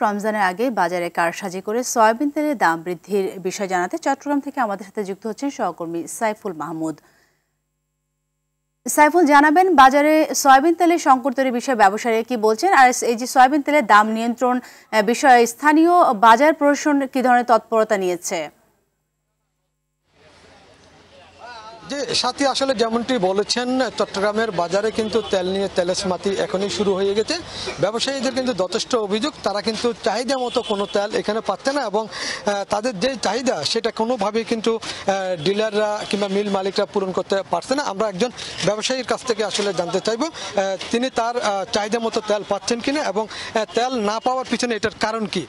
রমজানের আগে বাজারে কারসাজি করে সয়াবিন তেলের দাম বৃদ্ধির বিষয় জানাতে চট্টগ্রাম থেকে আমাদের সাথে যুক্ত হচ্ছেন সহকর্মী সাইফুল মাহমুদ। সাইফুল, জানাবেন বাজারে সয়াবিন তেলের সংকট তৈরির বিষয়ে ব্যবসায়ীরা কি বলছেন, আর এই যে সয়াবিন তেলের দাম নিয়ন্ত্রণ বিষয়ে স্থানীয় বাজার প্রশাসন কি ধরনের তৎপরতা নিয়েছে? যে সাথী আসলে যেমনটি বলেছেন, চট্টগ্রামের বাজারে কিন্তু তেল নিয়ে তেলেসমাতি এখনই শুরু হয়ে গেছে। ব্যবসায়ীদের কিন্তু যথেষ্ট অভিযোগ, তারা কিন্তু চাহিদা মতো কোনো তেল এখানে পাচ্ছে না এবং তাদের যে চাহিদা সেটা কোনোভাবেই কিন্তু ডিলাররা কিংবা মিল মালিকরা পূরণ করতে পারছে না। আমরা একজন ব্যবসায়ীর কাছ থেকে আসলে জানতে চাইব তিনি তার চাহিদা মতো তেল পাচ্ছেন কিনা এবং তেল না পাওয়ার পিছনে এটার কারণ কি।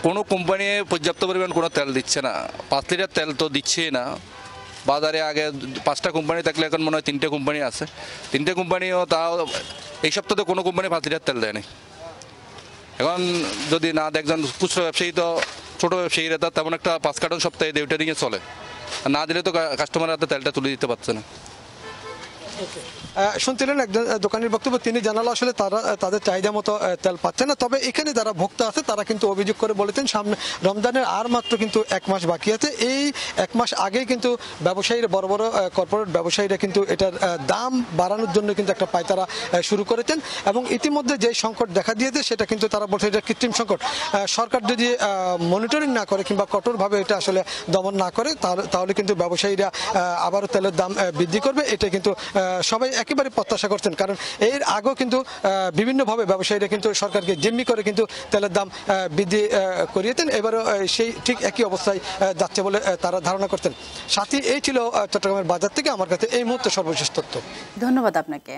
কোনো কোম্পানি পর্যাপ্ত পরিমাণ কোনো তেল দিচ্ছে না, 5 লিটার তেল তো দিচ্ছেই না। বাজারে আগে 5টা কোম্পানি থাকলে এখন মনে হয় 3টে কোম্পানি আছে। 3টে কোম্পানিও তাও এই সপ্তাহে কোনো কোম্পানি 5 লিটার তেল দেয়নি। এখন যদি না দেখছেন খুচরো ব্যবসায়ী, তো ছোটো ব্যবসায়ীরা তার তেমন একটা 5 কার্টন সপ্তাহে ওইটা নিয়ে চলে, আর না দিলে তো কাস্টমার হাতে তেলটা তুলে দিতে পারছে না। শুনছিলেন একজন দোকানের বক্তব্য, তিনি জানালো আসলে তারা তাদের চাহিদা মতো তেল পাচ্ছে না। তবে এখানে যারা ভোক্তা আছে তারা কিন্তু অভিযোগ করে বলেছেন সামনে রমজানের আর মাত্র কিন্তু 1 মাস বাকি আছে। এই 1 মাস আগেই কিন্তু ব্যবসায়ীরা, বড় বড় কর্পোরেট ব্যবসায়ীরা কিন্তু এটার দাম বাড়ানোর জন্য কিন্তু একটা পায়তারা শুরু করেছেন এবং ইতিমধ্যে যে সংকট দেখা দিয়েছে সেটা কিন্তু তারা বলছে এটা কৃত্রিম সংকট। সরকার যদি মনিটরিং না করে কিংবা কঠোরভাবে এটা আসলে দমন না করে তাহলে কিন্তু ব্যবসায়ীরা আবারও তেলের দাম বৃদ্ধি করবে। এটা কিন্তু সবাই একেবারে প্রত্যাশা করছেন, কারণ এর আগেও কিন্তু বিভিন্নভাবে ব্যবসায়ীরা কিন্তু সরকারকে জিম্মি করে কিন্তু তেলের দাম বৃদ্ধি করিয়েছেন। এবারও সেই ঠিক একই অবস্থায় যাচ্ছে বলে তারা ধারণা করতেন। সাথী, এই ছিল চট্টগ্রামের বাজার থেকে আমার কাছে এই মুহূর্তে সর্বশেষ তথ্য। ধন্যবাদ আপনাকে।